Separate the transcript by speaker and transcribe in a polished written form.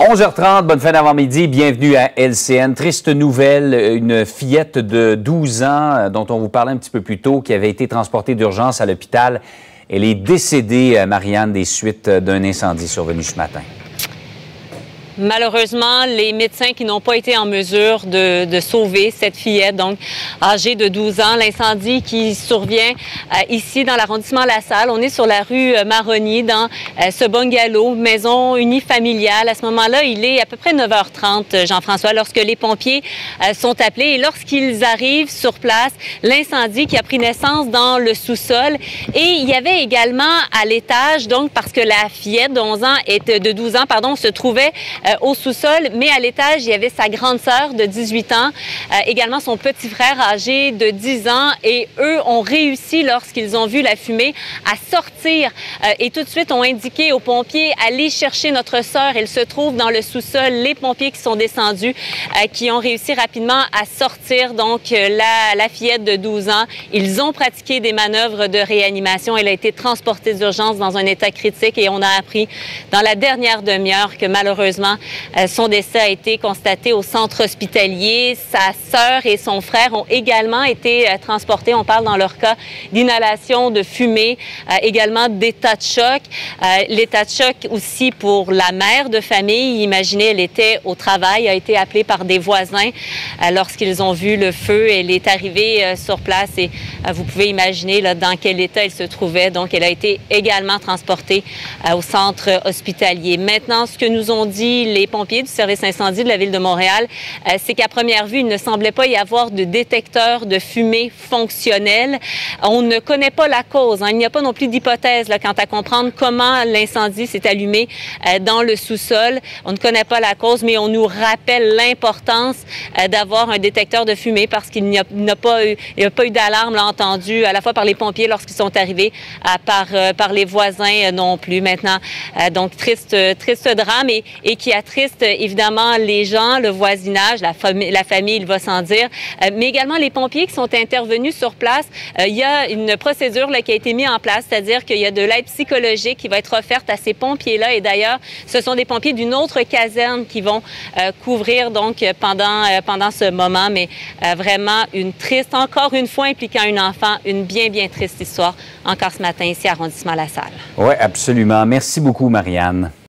Speaker 1: 11h30, bonne fin d'avant-midi, bienvenue à LCN. Triste nouvelle, une fillette de 12 ans dont on vous parlait un petit peu plus tôt, qui avait été transportée d'urgence à l'hôpital. Elle est décédée, Marianne, des suites d'un incendie survenu ce matin.
Speaker 2: Malheureusement, les médecins qui n'ont pas été en mesure de sauver cette fillette, donc âgée de 12 ans, l'incendie qui survient ici dans l'arrondissement La Salle. On est sur la rue Maroni, dans ce bungalow, maison unifamiliale. À ce moment-là, il est à peu près 9h30, Jean-François, lorsque les pompiers sont appelés. Et lorsqu'ils arrivent sur place, l'incendie qui a pris naissance dans le sous-sol. Et il y avait également à l'étage, donc parce que la fillette de 12 ans, se trouvait au sous-sol, mais à l'étage, il y avait sa grande sœur de 18 ans, également son petit frère âgé de 10 ans, et eux ont réussi, lorsqu'ils ont vu la fumée, à sortir et tout de suite ont indiqué aux pompiers « Allez chercher notre sœur, elle se trouve dans le sous-sol ». Les pompiers qui sont descendus, qui ont réussi rapidement à sortir donc la fillette de 12 ans. Ils ont pratiqué des manœuvres de réanimation. Elle a été transportée d'urgence dans un état critique et on a appris dans la dernière demi-heure que malheureusement, son décès a été constaté au centre hospitalier. Sa sœur et son frère ont également été transportés. On parle dans leur cas d'inhalation de fumée, également d'état de choc. L'état de choc aussi pour la mère de famille. Imaginez, elle était au travail, a été appelée par des voisins lorsqu'ils ont vu le feu. Elle est arrivée sur place et vous pouvez imaginer là, dans quel état elle se trouvait. Donc, elle a été également transportée au centre hospitalier. Maintenant, ce que nous ont dit les pompiers du service incendie de la Ville de Montréal, c'est qu'à première vue, il ne semblait pas y avoir de détecteur de fumée fonctionnel. On ne connaît pas la cause. Il n'y a pas non plus d'hypothèse quant à comprendre comment l'incendie s'est allumé dans le sous-sol. On ne connaît pas la cause, mais on nous rappelle l'importance d'avoir un détecteur de fumée parce qu'il n'y a pas eu d'alarme entendue à la fois par les pompiers lorsqu'ils sont arrivés, par les voisins non plus. Maintenant, donc triste drame et qui attriste évidemment les gens, le voisinage, la famille, il va sans dire, mais également les pompiers qui sont intervenus sur place. Il y a une procédure qui a été mise en place, c'est-à-dire qu'il y a de l'aide psychologique qui va être offerte à ces pompiers-là. Et d'ailleurs, ce sont des pompiers d'une autre caserne qui vont couvrir donc pendant ce moment. Mais vraiment encore une fois impliquant un enfant, une bien triste histoire encore ce matin ici à Arrondissement La Salle.
Speaker 1: Oui, absolument. Merci beaucoup, Marianne.